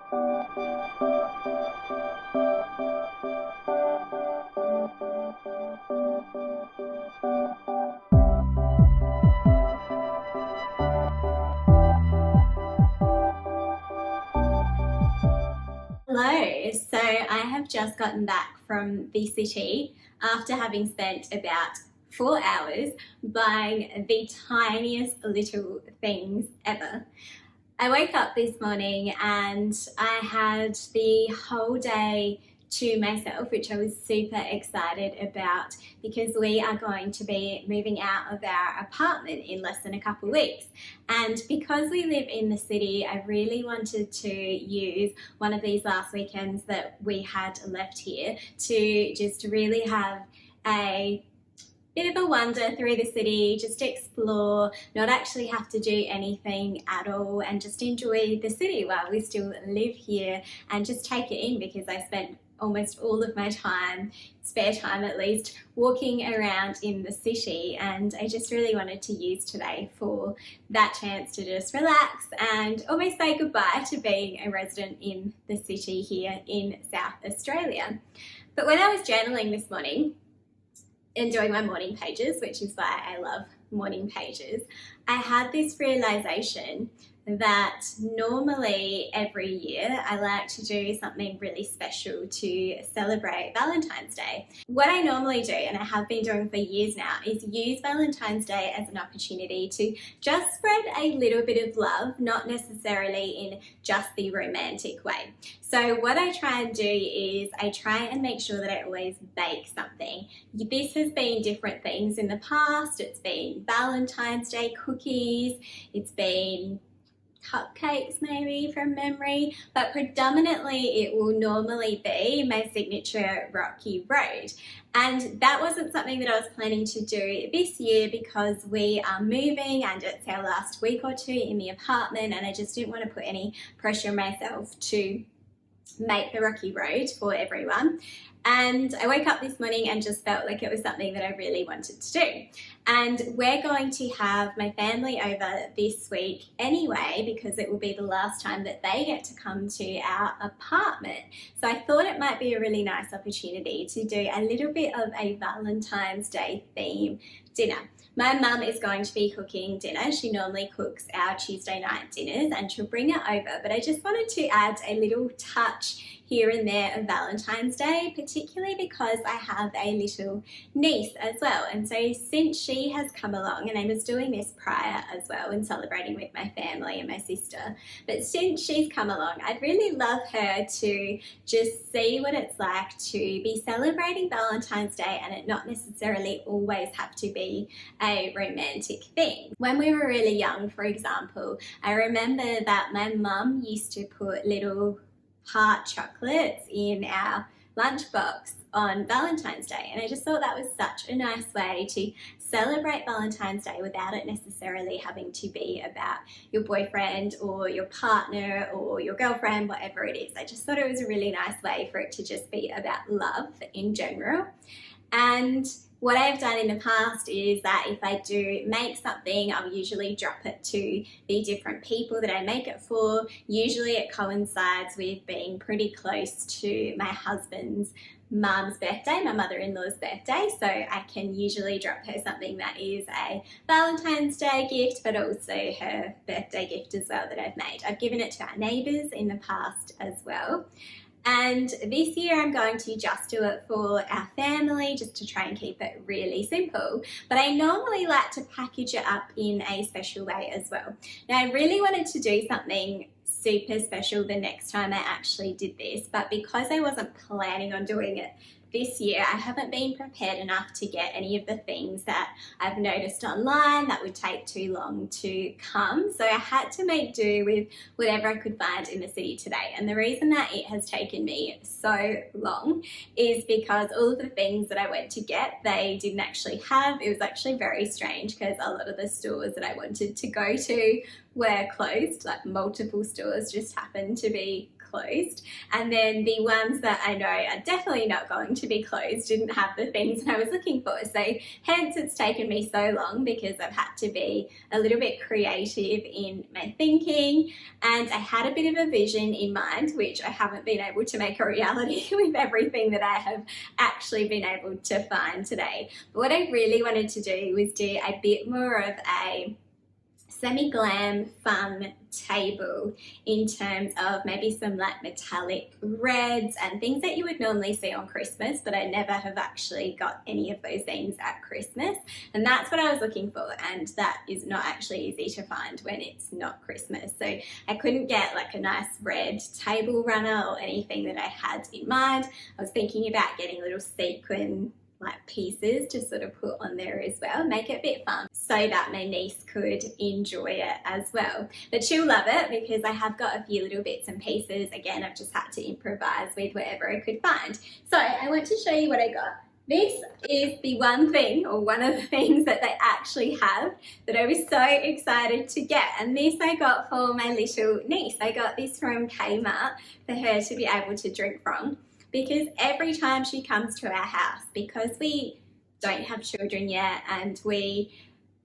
Hello, so I have just gotten back from the city after having spent about 4 hours buying the tiniest little things ever. I woke up this morning and I had the whole day to myself, which I was super excited about because we are going to be moving out of our apartment in less than a couple of weeks. And because we live in the city, I really wanted to use one of these last weekends that we had left here to just really have a bit of a wander through the city, just explore, not actually have to do anything at all, and just enjoy the city while we still live here and just take it in, because I spent almost all of my time, spare time at least, walking around in the city, and I just really wanted to use today for that chance to just relax and almost say goodbye to being a resident in the city here in South Australia. But when I was journaling this morning and doing my morning pages, which is why I love morning pages, I had this realization that normally every year I like to do something really special to celebrate Valentine's Day. What I normally do, and I have been doing for years now, is use Valentine's Day as an opportunity to just spread a little bit of love, not necessarily in just the romantic way. So what I try and do is I try and make sure that I always bake something. This has been different things in the past. It's been Valentine's Day cookies, it's been cupcakes maybe from memory, but predominantly it will normally be my signature Rocky Road. And that wasn't something that I was planning to do this year because we are moving and it's our last week or two in the apartment, and I just didn't want to put any pressure on myself to make the Rocky Road for everyone. And I woke up this morning and just felt like it was something that I really wanted to do. And we're going to have my family over this week anyway, because it will be the last time that they get to come to our apartment. So I thought it might be a really nice opportunity to do a little bit of a Valentine's Day theme dinner. My mum is going to be cooking dinner. She normally cooks our Tuesday night dinners and she'll bring it over, but I just wanted to add a little touch here and there of Valentine's Day, particularly because I have a little niece as well. And so since she has come along, and I was doing this prior as well and celebrating with my family and my sister, but since she's come along, I'd really love her to just see what it's like to be celebrating Valentine's Day and it not necessarily always have to be a romantic thing. When we were really young, for example, I remember that my mum used to put little heart chocolates in our lunchbox on Valentine's Day, and I just thought that was such a nice way to celebrate Valentine's Day without it necessarily having to be about your boyfriend or your partner or your girlfriend, whatever it is. I just thought it was a really nice way for it to just be about love in general. And what I've done in the past is that if I do make something, I'll usually drop it to the different people that I make it for. Usually it coincides with being pretty close to my husband's mum's birthday, my mother-in-law's birthday, so I can usually drop her something that is a Valentine's Day gift, but also her birthday gift as well that I've made. I've given it to our neighbours in the past as well. And this year I'm going to just do it for our family, just to try and keep it really simple. But I normally like to package it up in a special way as well. Now I really wanted to do something super special the next time I actually did this, but because I wasn't planning on doing it this year, I haven't been prepared enough to get any of the things that I've noticed online that would take too long to come. So I had to make do with whatever I could find in the city today. And the reason that it has taken me so long is because all of the things that I went to get, they didn't actually have. It was actually very strange because a lot of the stores that I wanted to go to were closed, like multiple stores just happened to be closed, and then the ones that I know are definitely not going to be closed didn't have the things that I was looking for. So hence it's taken me so long, because I've had to be a little bit creative in my thinking, and I had a bit of a vision in mind which I haven't been able to make a reality with everything that I have actually been able to find today. But what I really wanted to do was do a bit more of a semi-glam fun table in terms of maybe some like metallic reds and things that you would normally see on Christmas, but I never have actually got any of those things at Christmas, and that's what I was looking for, and that is not actually easy to find when it's not Christmas. So I couldn't get like a nice red table runner or anything that I had in mind. I was thinking about getting little sequin like pieces to sort of put on there as well, make it a bit fun so that my niece could enjoy it as well. But she'll love it because I have got a few little bits and pieces. Again, I've just had to improvise with whatever I could find. So I want to show you what I got. This is the one thing, or one of the things that they actually have that I was so excited to get, and this I got for my little niece. I got this from Kmart for her to be able to drink from, because every time she comes to our house, because we don't have children yet and we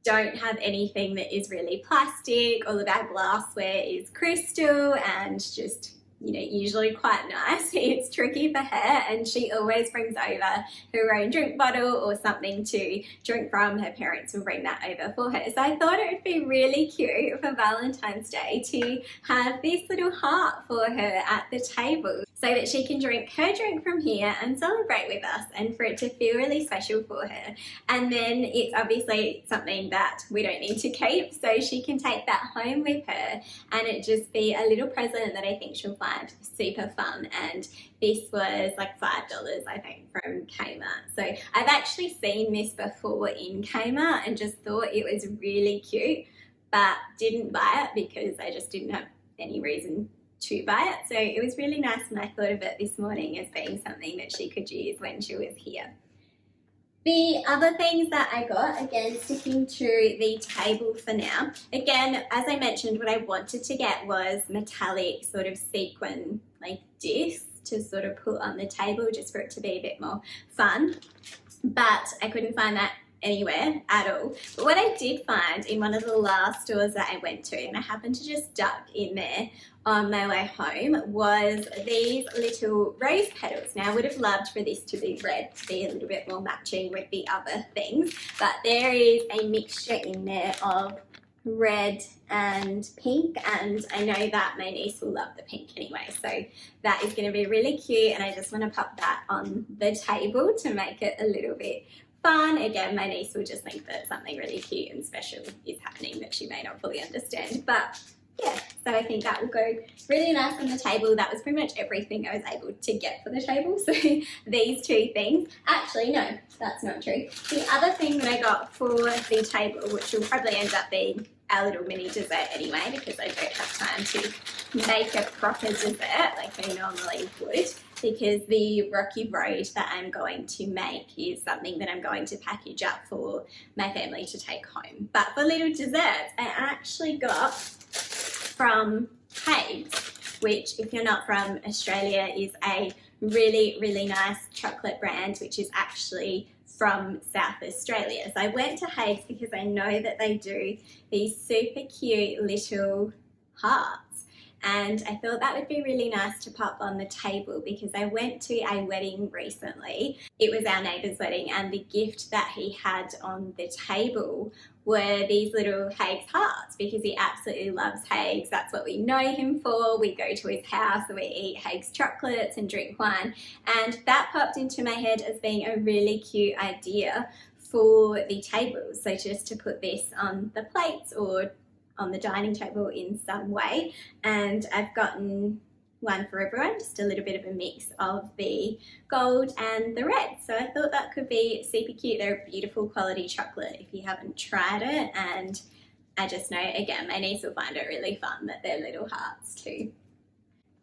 don't have anything that is really plastic, all of our glassware is crystal and just, you know, usually quite nice. It's tricky for her, and she always brings over her own drink bottle or something to drink from. Her parents will bring that over for her. So I thought it would be really cute for Valentine's Day to have this little heart for her at the table, so that she can drink her drink from here and celebrate with us, and for it to feel really special for her. And then it's obviously something that we don't need to keep, so she can take that home with her, and it just be a little present that I think she'll find super fun. And this was like $5, I think, from Kmart. So I've actually seen this before in Kmart and just thought it was really cute, but didn't buy it because I just didn't have any reason to buy it. So it was really nice, and I thought of it this morning as being something that she could use when she was here. The other things that I got, again sticking to the table for now, again as I mentioned, what I wanted to get was metallic sort of sequin like discs to sort of put on the table, just for it to be a bit more fun, but I couldn't find that anywhere at all. But what I did find in one of the last stores that I went to, and I happened to just duck in there on my way home, was these little rose petals. Now I would have loved for this to be red, to be a little bit more matching with the other things, but there is a mixture in there of red and pink, and I know that my niece will love the pink anyway, so that is going to be really cute, and I just want to pop that on the table to make it a little bit fun. Again, my niece will just think that something really cute and special is happening that she may not fully understand, but yeah, so I think that will go really nice on the table. That was pretty much everything I was able to get for the table. So these two things, actually no, that's not true. The other thing that I got for the table, which will probably end up being our little mini dessert anyway, because I don't have time to make a proper dessert like I normally would, because the rocky road that I'm going to make is something that I'm going to package up for my family to take home. But for little desserts, I actually got from Haigh's, which, if you're not from Australia, is a really, really nice chocolate brand, which is actually from South Australia. So I went to Haigh's because I know that they do these super cute little hearts, and I thought that would be really nice to pop on the table, because I went to a wedding recently. It was our neighbour's wedding, and the gift that he had on the table were these little Haigh's hearts, because he absolutely loves Haigh's. That's what we know him for. We go to his house and we eat Haigh's chocolates and drink wine, and that popped into my head as being a really cute idea for the table. So just to put this on the plates or on the dining table in some way, and I've gotten one for everyone, just a little bit of a mix of the gold and the red. So I thought that could be super cute. They're a beautiful quality chocolate if you haven't tried it, and I just know, again, my niece will find it really fun that they're little hearts too.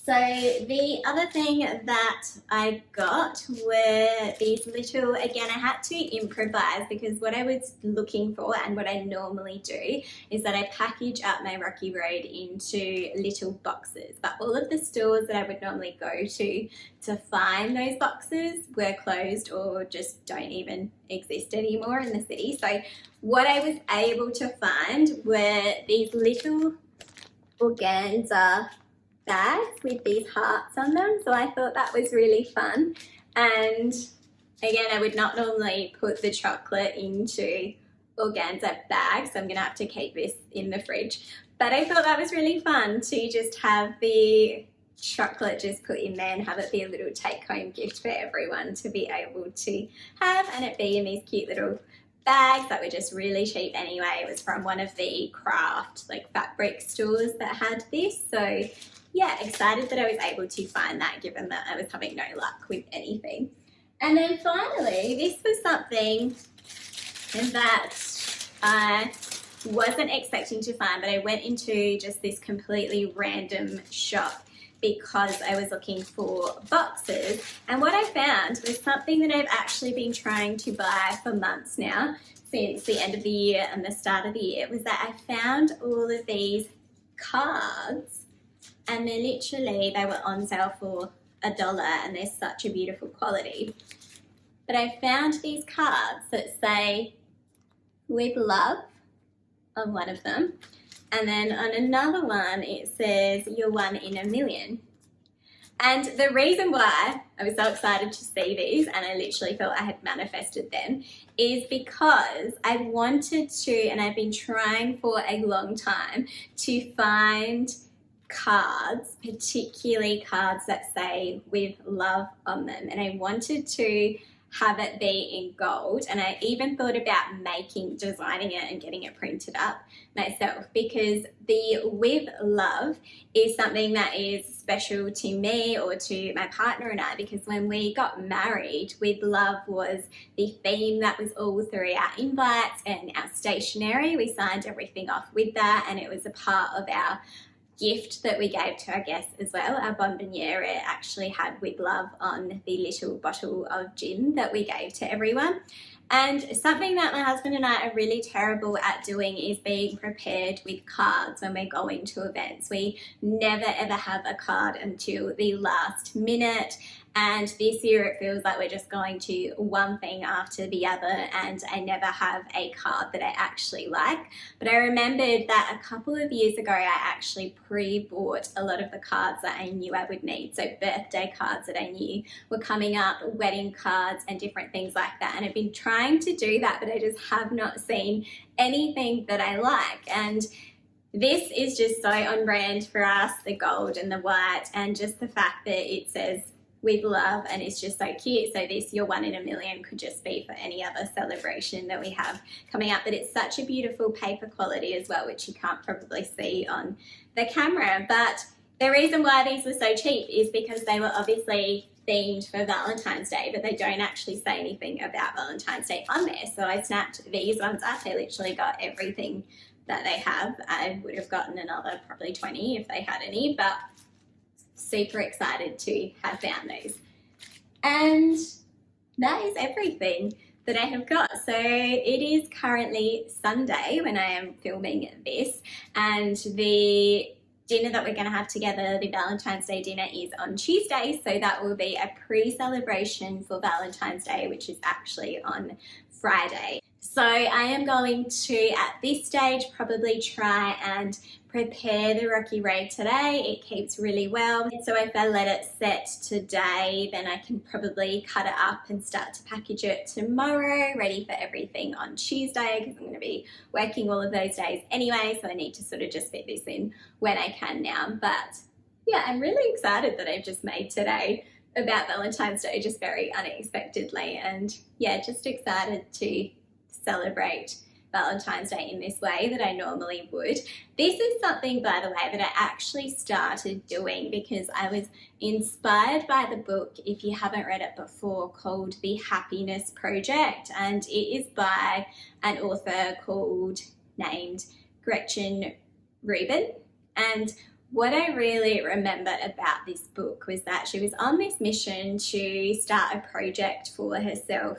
So the other thing that I got were these little, again, I had to improvise because what I was looking for and what I normally do is that I package up my Rocky Road into little boxes. But all of the stores that I would normally go to find those boxes were closed or just don't even exist anymore in the city. So what I was able to find were these little organza bags with these hearts on them, so I thought that was really fun. And again, I would not normally put the chocolate into organza bags, so I'm gonna have to keep this in the fridge, but I thought that was really fun to just have the chocolate just put in there and have it be a little take-home gift for everyone to be able to have, and it be in these cute little bags that were just really cheap anyway. It was from one of the craft fabric stores that had this, so yeah, excited that I was able to find that given that I was having no luck with anything. And then finally, this was something that I wasn't expecting to find, but I went into just this completely random shop because I was looking for boxes, and what I found was something that I've actually been trying to buy for months now, since the end of the year and the start of the year, was that I found all of these cards, and they were on sale for $1, and they're such a beautiful quality. But I found these cards that say "With Love" on one of them, and then on another one it says "You're one in a million." And the reason why I was so excited to see these, and I literally felt I had manifested them, is because I wanted to, and I've been trying for a long time, to find cards, particularly cards that say "With Love" on them, and I wanted to have it be in gold, and I even thought about designing it and getting it printed up myself, because the "With Love" is something that is special to me or to my partner and I, because when we got married, "With Love" was the theme that was all through our invites and our stationery. We signed everything off with that, and it was a part of our gift that we gave to our guests as well. Our bonbonniere, it actually had "With Love" on the little bottle of gin that we gave to everyone. And something that my husband and I are really terrible at doing is being prepared with cards when we're going to events. We never ever have a card until the last minute, and this year it feels like we're just going to one thing after the other, and I never have a card that I actually like. But I remembered that a couple of years ago I actually pre-bought a lot of the cards that I knew I would need, so birthday cards that I knew were coming up, wedding cards and different things like that, and I've been trying to do that, but I just have not seen anything that I like. And this is just so on brand for us, the gold and the white, and just the fact that it says "With Love" and it's just so cute. So this "You're one in a million" could just be for any other celebration that we have coming up, but it's such a beautiful paper quality as well, which you can't probably see on the camera. But the reason why these were so cheap is because they were obviously themed for Valentine's Day, but they don't actually say anything about Valentine's Day on there. So I snapped these ones up. They literally got everything that they have. I would have gotten another probably 20 if they had any, but super excited to have found those. And that is everything that I have got. So it is currently Sunday when I am filming this, and the dinner that we're going to have together, the Valentine's Day dinner, is on Tuesday, so that will be a pre-celebration for Valentine's Day, which is actually on Friday. So I am going to, at this stage, probably try and prepare the Rocky Road today. It keeps really well, so if I let it set today, then I can probably cut it up and start to package it tomorrow, ready for everything on Tuesday, because I'm going to be working all of those days anyway, so I need to sort of just fit this in when I can now. But yeah, I'm really excited that I've just made today about Valentine's Day, just very unexpectedly, and yeah, just excited to celebrate Valentine's Day in this way that I normally would. This is something, by the way, that I actually started doing because I was inspired by the book, if you haven't read it before, called The Happiness Project, and it is by an author named Gretchen Rubin. And What I really remember about this book was that she was on this mission to start a project for herself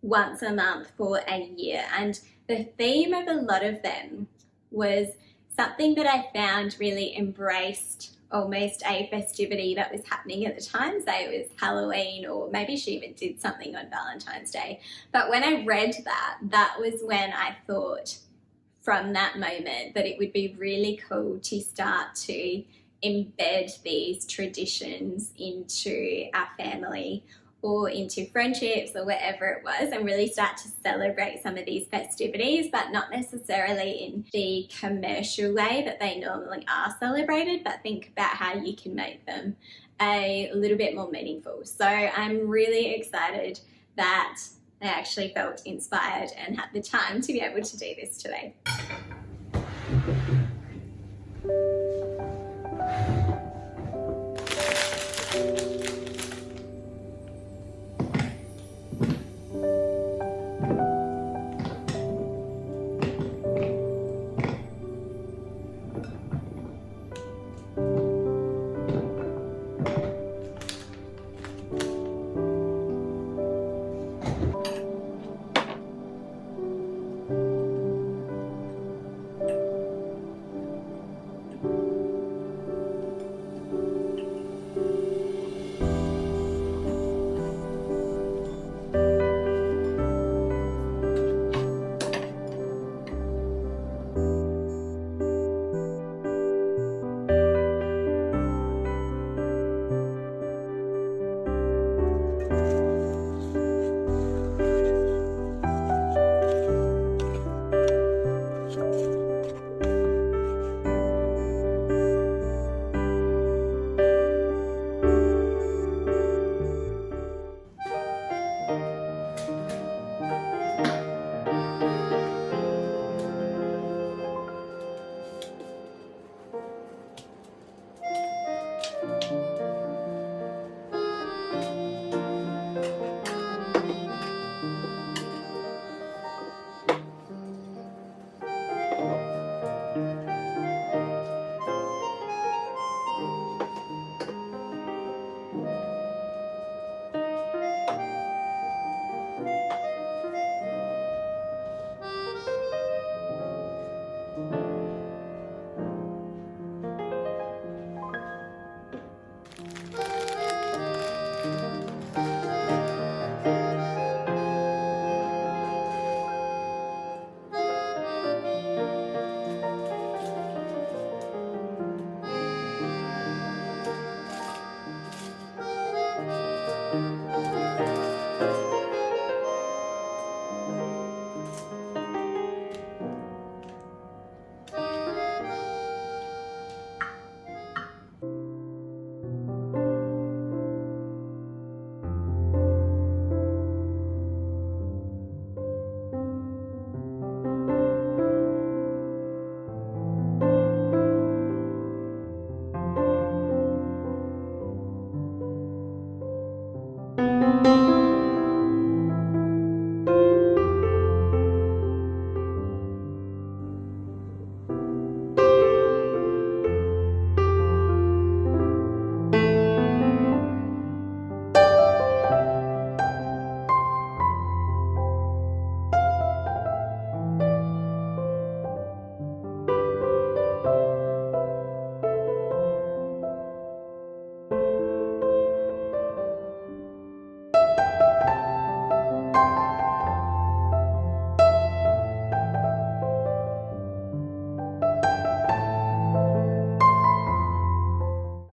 once a month for a year. And the theme of a lot of them was something that I found really embraced almost a festivity that was happening at the time. Say it was Halloween, or maybe she even did something on Valentine's Day. But when I read that, that was when I thought from that moment that it would be really cool to start to embed these traditions into our family or into friendships or wherever it was, and really start to celebrate some of these festivities, but not necessarily in the commercial way that they normally are celebrated, but think about how you can make them a little bit more meaningful. So I'm really excited that I actually felt inspired and had the time to be able to do this today.